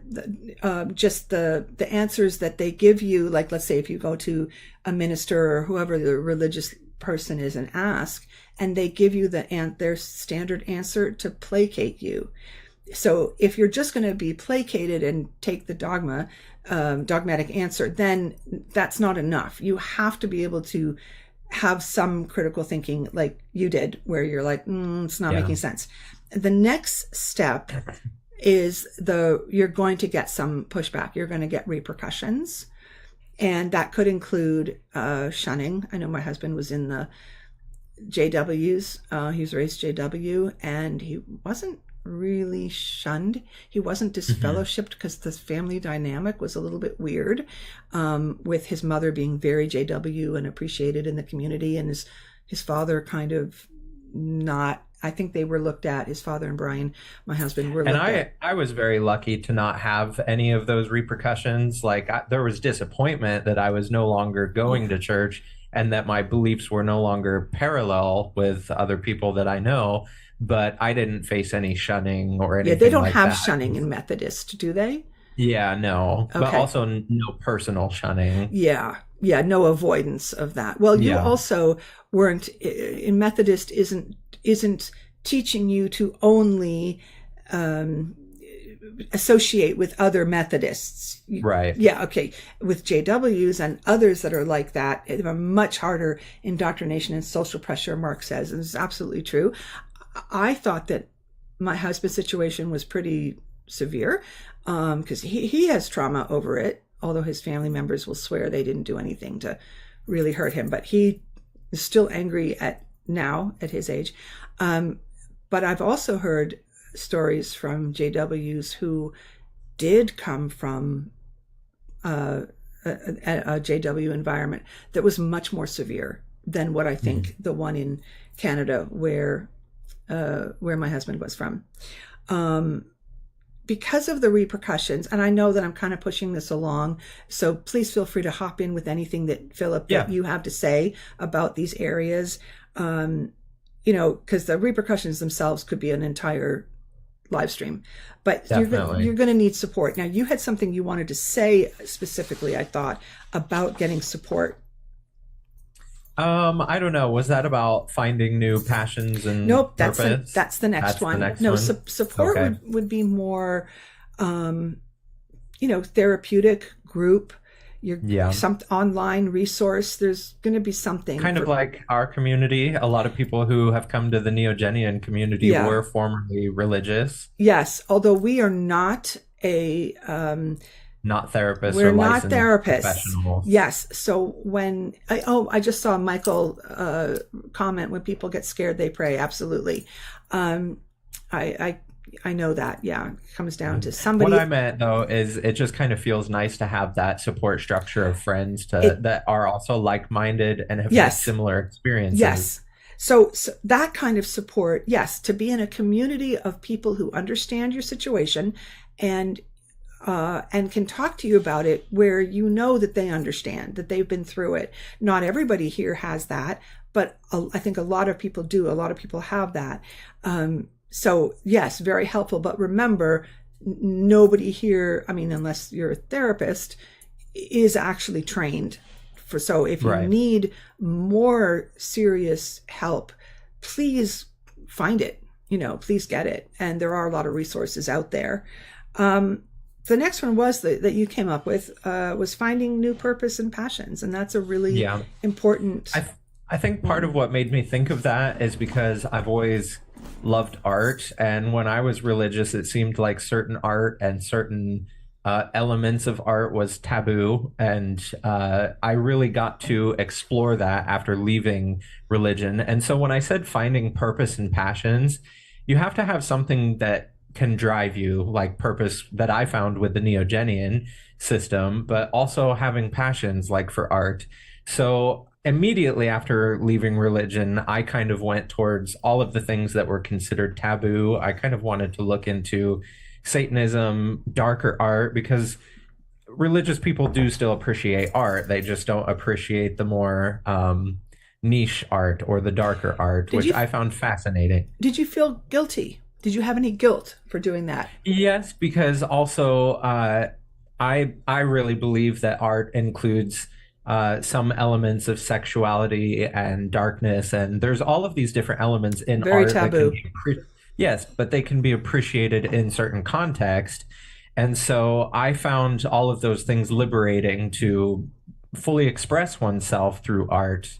just the answers that they give you. Like, let's say if you go to a minister or whoever the religious person is and ask, and they give you their standard answer to placate you. So if you're just going to be placated and take the dogmatic answer, then that's not enough. You have to be able to have some critical thinking like you did, where you're like, it's not Yeah. making sense. The next step is you're going to get some pushback. You're going to get repercussions. And that could include shunning. I know my husband was in the JWs. He was raised JW, and he wasn't really shunned. He wasn't disfellowshipped because the family dynamic was a little bit weird, with his mother being very JW and appreciated in the community, and his father kind of not. I think they were looked at. His father and Brian, my husband, were And looked at. I was very lucky to not have any of those repercussions. Like there was disappointment that I was no longer going to church and that my beliefs were no longer parallel with other people that I know, but I didn't face any shunning or Yeah, they anything don't like have that. shunning in Methodist, do they? Yeah, no, but Okay. also no personal shunning. Yeah. Yeah, no avoidance of that. Well, you Yeah, also weren't in Methodist isn't teaching you to only um, associate with other Methodists. right. Yeah, okay. With JWs and others that are like that, they have a much harder indoctrination and social pressure, Mark says, and it's absolutely true. I thought that my husband's situation was pretty severe, because he has trauma over it, although his family members will swear they didn't do anything to really hurt him. But he is still angry at his age. But I've also heard stories from JWs who did come from a JW environment that was much more severe than what I think the one in Canada where my husband was from. Because of the repercussions, and I know that I'm kind of pushing this along, so please feel free to hop in with anything that, Philip, that you have to say about these areas. Because the repercussions themselves could be an entire live stream, but you're going to need support. Now, you had something you wanted to say specifically, I thought, about getting support. I don't know. Was that about finding new passions and Nope, purpose? that's the next one. No, support would be more, therapeutic group. Some online resource. There's going to be something kind of like our community. A lot of people who have come to the Neogenian community were formerly religious. Yes, although we are not not therapists. We're or not therapists. Professionals. Yes. So when I just saw Michael comment, when people get scared, they pray. Absolutely. I know that. Yeah, it comes down to somebody. What I meant though is it just kind of feels nice to have that support structure of friends that are also like-minded and have had similar experiences. Yes. So that kind of support, yes, to be in a community of people who understand your situation and can talk to you about it, where you know that they understand, that they've been through it. Not everybody here has that, but I think a lot of people do. A lot of people have that. So yes, very helpful. But remember, nobody here, I mean, unless you're a therapist, is actually trained for. So if you need more serious help, please find it, please get it. And there are a lot of resources out there. The next one was that you came up with was finding new purpose and passions. And that's a really important. I think part of what made me think of that is because I've always loved art. And when I was religious, it seemed like certain art and certain elements of art was taboo. And I really got to explore that after leaving religion. And so when I said finding purpose and passions, you have to have something that can drive you, like purpose that I found with the Neogenian system, but also having passions like for art. So immediately after leaving religion, I kind of went towards all of the things that were considered taboo. I kind of wanted to look into Satanism, darker art, because religious people do still appreciate art. They just don't appreciate the more niche art or the darker art, which I found fascinating. Did you feel guilty? Did you have any guilt for doing that? Yes, because also I really believe that art includes some elements of sexuality and darkness, and there's all of these different elements in very art. Taboo. Yes, but they can be appreciated in certain context. And so I found all of those things liberating to fully express oneself through art.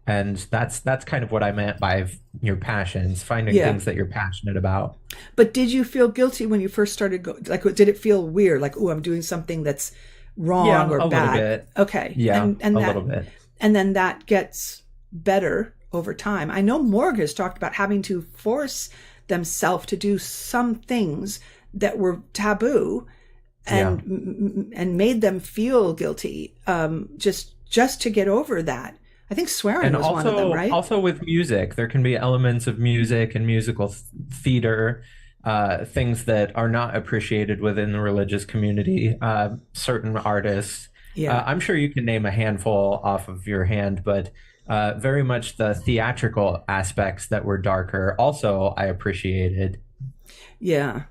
And that's kind of what I meant by your passions, finding Yeah. things that you're passionate about. But did you feel guilty when you first started like did it feel weird like, oh, I'm doing something that's wrong Yeah, or a little bad? bit. Okay. Yeah, And a that little bit. and then that gets better over time. I know Morg has talked about having to force themselves to do some things that were taboo Yeah. and made them feel guilty, just to get over that. I think swearing And was one of them, right? also with music, there can be elements of music and musical theater, things that are not appreciated within the religious community. Certain artists, Yeah. I'm sure you can name a handful off of your hand, but very much the theatrical aspects that were darker. Also, I appreciated. Yeah.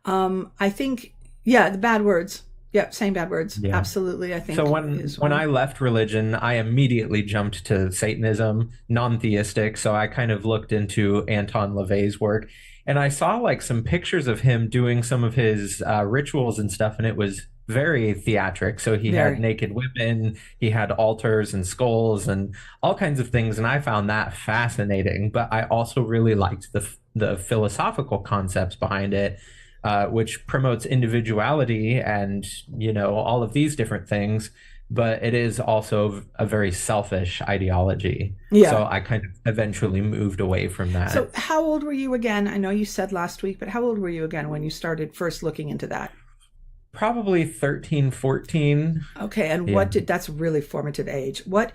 I think, yeah, the bad words. Yeah, saying bad words. Yeah. Absolutely, I So think is when one. I left religion, I immediately jumped to Satanism, non-theistic. So I kind of looked into Anton LaVey's work, and I saw like some pictures of him doing some of his rituals and stuff, and it was very theatric. So he had Very. naked women, he had altars and skulls and all kinds of things, and I found that fascinating. But I also really liked the philosophical concepts behind it, which promotes individuality and, all of these different things. But it is also a very selfish ideology. Yeah. So I kind of eventually moved away from So that. how old were you again? I know you said last week, but how old were you again when you started first looking into that? Probably 13, 14. Okay, and Yeah. that's really formative age. What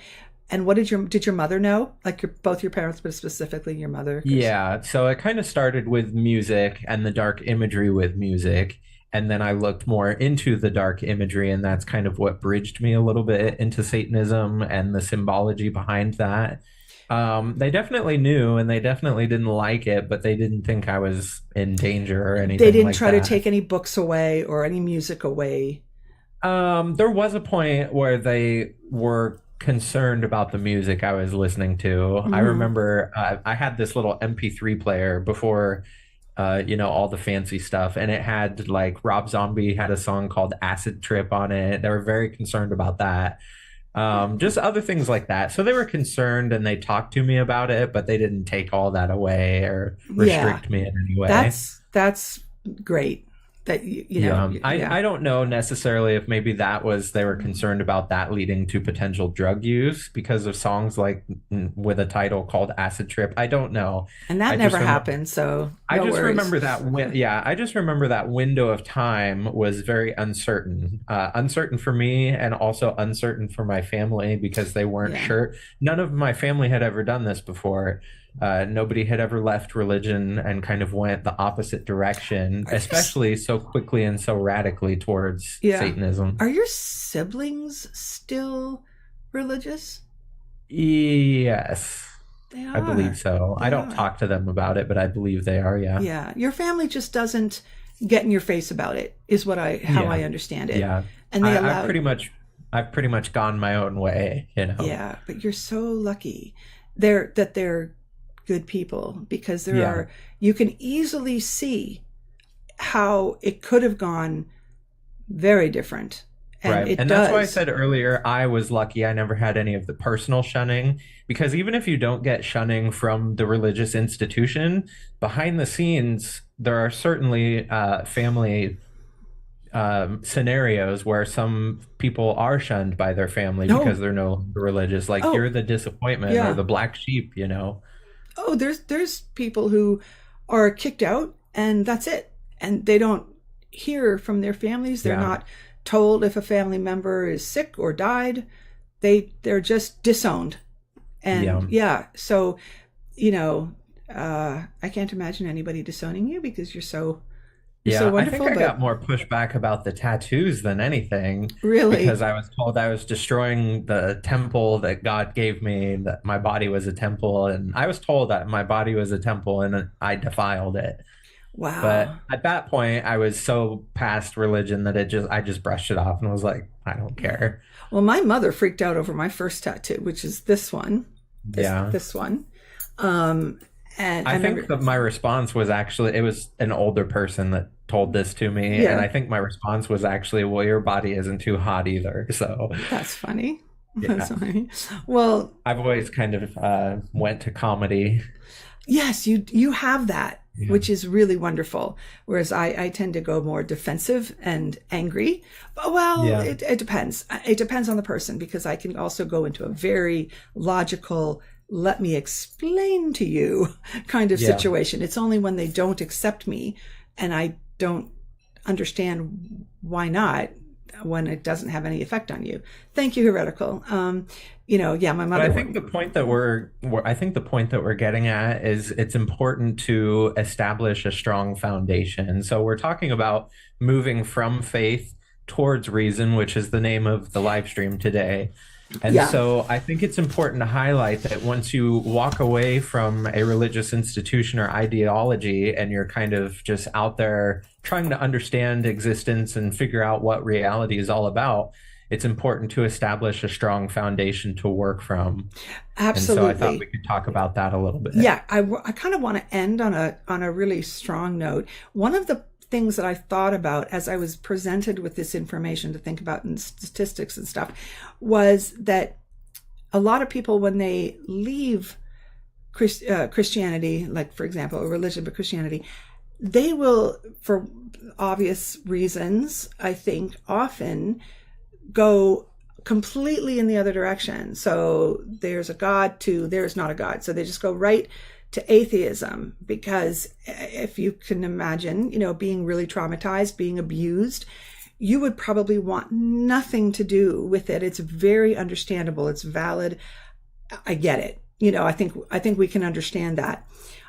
did your mother know? Like both your parents, but specifically your mother? 'Cause Yeah, so it kind of started with music and the dark imagery with music. And then I looked more into the dark imagery, and that's kind of what bridged me a little bit into Satanism and the symbology behind that. They definitely knew and they definitely didn't like it, but they didn't think I was in danger or they anything didn't like try to that. take any books away or any music away. There was a point where they were concerned about the music I was listening to. I Hmm. remember I had this little MP3 player before, all the fancy stuff, and it had like Rob Zombie had a song called Acid Trip on it. They were very concerned about that. Just other things like that. So they were concerned and they talked to me about it, but they didn't take all that away or Yeah, restrict me in any way. that's great. That Yeah, yeah. I don't know necessarily if maybe that was they were concerned about that leading to potential drug use because of songs like with a title called Acid Trip. I don't know. And that I never just remember happened, so I no just worries. remember yeah, I just remember that window of time was very uncertain. Uncertain for me and also uncertain for my family because they weren't Yeah. sure. None of my family had ever done this before. Nobody had ever left religion and kind of went the opposite direction, Are your especially so quickly and so radically towards yeah. Satanism. Are your siblings still religious? Yes, They I believe are. so. I They don't are. talk to them about it, but I believe they are, yeah. Yeah. Your family just doesn't get in your face about it, is what I how Yeah. I understand it. Yeah. And they I, I've allowed pretty much I've pretty much gone my own way. yeah, but you're so lucky they're good people because there Yeah. are you can easily see how it could have gone very different. And Right. it And that's why I does. said earlier I was lucky I never had any of the personal shunning because even if you don't get shunning from the religious institution, behind the scenes there are certainly family scenarios where some people are shunned by their family because No. they're no longer religious. Like you're Oh, the disappointment or yeah. the black sheep. Oh, there's people who are kicked out and that's it. And they don't hear from their families. They're Yeah. not told if a family member is sick or died. They're just disowned. And Yeah. yeah, so you know, I can't imagine anybody disowning you because you're so Yeah, I think wonderful, I but got more pushback about the tattoos than anything because really, I was told I was destroying the temple that God gave me, that my body was a temple, and I was told that my body was a temple and I defiled it. But wow. at that point, I was so past religion that I just brushed it off and was like, I don't Yeah. care. Well, my mother freaked out over my first tattoo, which is this one. Yeah. This one. Um and I I think remember that my response was actually, it was an older person that told this to me. And yeah, I think my response was actually, well, your body isn't too hot either. So that's funny. Yeah. Sorry. Well, I've always kind of went to comedy. yes, you have that, Yeah. which is really wonderful. Whereas I tend to go more defensive and angry. But, well, Yeah. it depends. It depends on the person, because I can also go into a very logical, let me explain to you kind of Yeah. situation. It's only when they don't accept me and I don't understand why not, when it doesn't have any effect on you. Thank you, heretical. Yeah, my But I mother. think the point that I think the point that we're getting at is it's important to establish a strong foundation. So we're talking about moving from faith towards reason, which is the name of the live stream today. And Yeah, so I think it's important to highlight that once you walk away from a religious institution or ideology and you're kind of just out there trying to understand existence and figure out what reality is all about, it's important to establish a strong foundation to work from. And so I thought we absolutely. could talk about that a little bit. Yeah, I kind of want to end on a really strong note. One of the things that I thought about as I was presented with this information to think about in statistics and stuff was that a lot of people, when they leave Christianity, like, for example, a religion, but Christianity, they will, for obvious reasons, I think, often go completely in the other direction. So there's a God to there's not a God. So they just go right to atheism, because if you can imagine, being really traumatized, being abused, you would probably want nothing to do with it. It's very understandable. It's valid. I get it. I think we can understand that.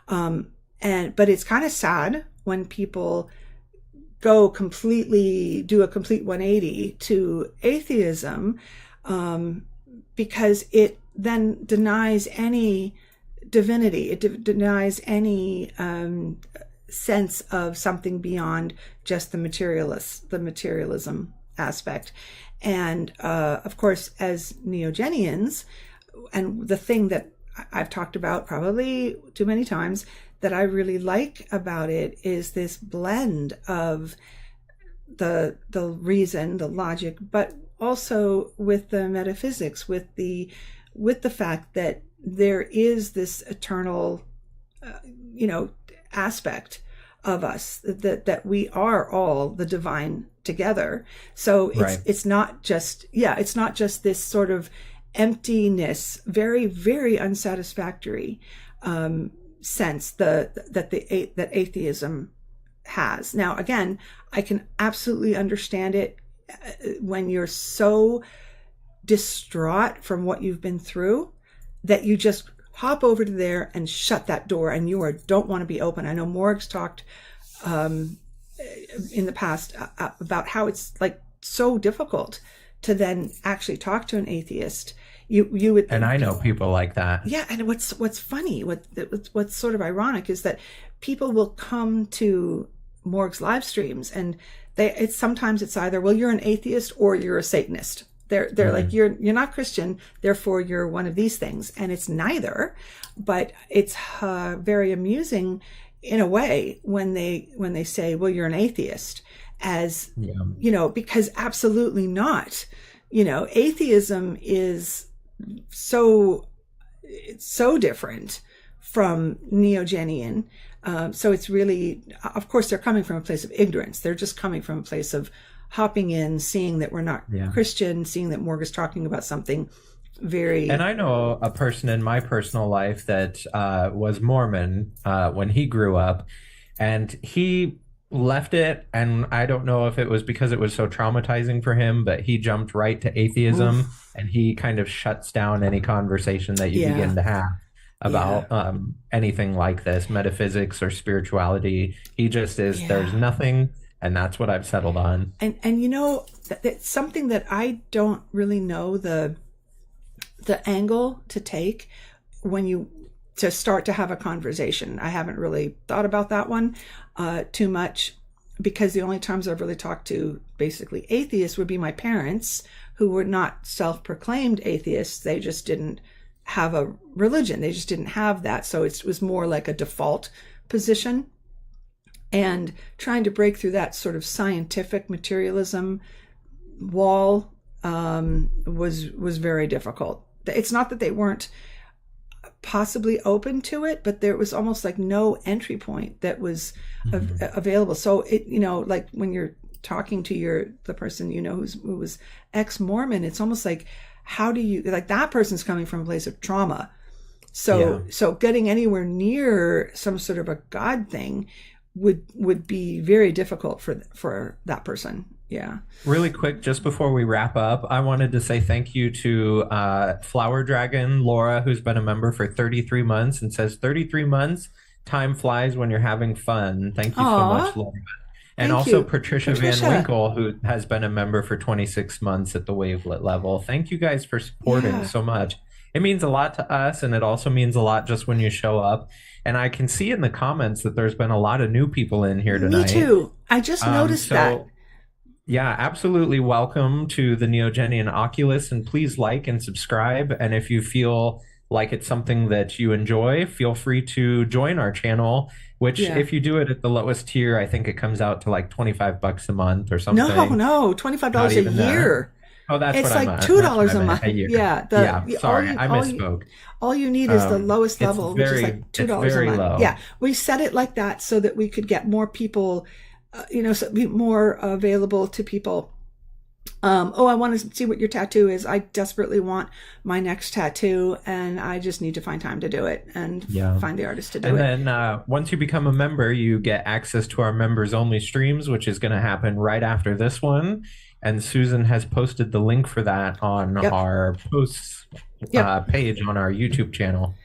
But it's kind of sad when people do a complete 180 to atheism, because it then denies any divinity. It denies any sense of something beyond just the materialism aspect. And of course, as Neogenians, and the thing that I've talked about probably too many times that I really like about it is this blend of the reason, the logic, but also with the metaphysics, with the fact that there is this eternal, aspect of us, that we are all the divine together. So Right. it's not just this sort of emptiness, very, very unsatisfactory sense that atheism has. Now, again, I can absolutely understand it when you're so distraught from what you've been through that you just hop over to there and shut that door, and don't want to be open. I know Morg's talked in the past about how it's like so difficult to then actually talk to an atheist. You would, And I know people like that. yeah. And what's funny, what's sort of ironic, is that people will come to Morg's live streams, and sometimes it's either, well, you're an atheist or you're a Satanist. They're like, you're not Christian, therefore you're one of these things, and it's neither. But it's very amusing in a way when they say, well, you're an atheist, as because absolutely not. Atheism is so different from Neogenian. So it's really, of course, they're coming from a place of ignorance. They're just coming from a place of hopping in, seeing that we're not Christian, seeing that Morg is talking about something very. And I know a person in my personal life that was Mormon when he grew up, and he left it. And I don't know if it was because it was so traumatizing for him, but he jumped right to atheism. Oof. And he kind of shuts down any conversation that you begin to have about anything like this, metaphysics or spirituality. He just is, there's nothing. And that's what I've settled on. And it's something that I don't really know the angle to take to start to have a conversation. I haven't really thought about that one too much, because the only times I've really talked to basically atheists would be my parents, who were not self-proclaimed atheists. They just didn't have a religion. They just didn't have that. So it was more like a default position. And trying to break through that sort of scientific materialism wall was very difficult. It's not that they weren't possibly open to it, but there was almost like no entry point that was available. So it, like when you're talking to the person, who was ex-Mormon, it's almost like, how do you, like, that person's coming from a place of trauma. So getting anywhere near some sort of a God thing would be very difficult for that person. Yeah. Really quick, just before we wrap up, I wanted to say thank you to Flower Dragon Laura, who's been a member for 33 months and says 33 months, time flies when you're having fun. Thank you so much, Laura. And Thank also you. Patricia Van Winkle, who has been a member for 26 months at the Wavelet level. Thank you guys for supporting so much. It means a lot to us, and it also means a lot just when you show up. And I can see in the comments that there's been a lot of new people in here tonight. Me too. I just noticed that. Yeah, absolutely welcome to the Neogenian Oculus, and please like and subscribe. And if you feel like it's something that you enjoy, feel free to join our channel, which if you do it at the lowest tier, I think it comes out to like $25 a month or something. No, $25 a year. Oh, that's it's what I like meant. $2 a month. Yeah, sorry, I misspoke. All you need is the lowest level, which is like $2 a month. Low. Yeah, we set it like that so that we could get more people, so be more available to people. I want to see what your tattoo is. I desperately want my next tattoo, and I just need to find time to do it and find the artist to do it. And then once you become a member, you get access to our members only streams, which is going to happen right after this one. And Susan has posted the link for that on our posts page on our YouTube channel.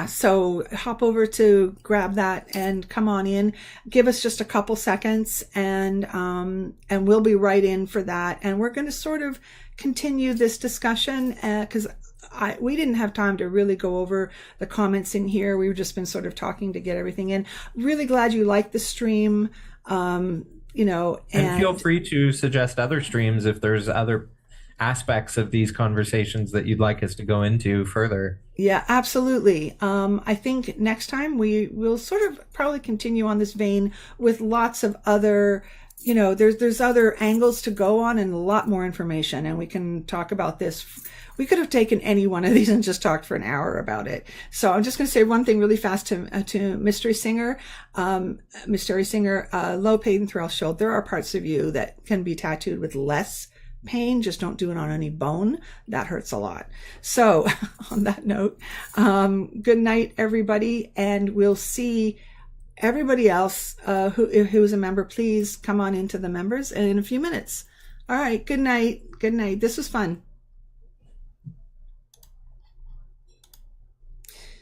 So hop over to grab that and come on in. Give us just a couple seconds, and we'll be right in for that. And we're going to sort of continue this discussion because we didn't have time to really go over the comments in here. We've just been sort of talking to get everything in. Really glad you liked the stream. And feel free to suggest other streams if there's other aspects of these conversations that you'd like us to go into further. Yeah, absolutely. I think next time we will sort of probably continue on this vein with lots of other, there's other angles to go on and a lot more information, and we can talk about this. We could have taken any one of these and just talked for an hour about it. So I'm just going to say one thing really fast to Mystery Singer. Low pain threshold. There are parts of you that can be tattooed with less pain. Just don't do it on any bone. That hurts a lot. So on that note, good night, everybody. And we'll see everybody else who's a member. Please come on into the members in a few minutes. All right. Good night. Good night. This was fun.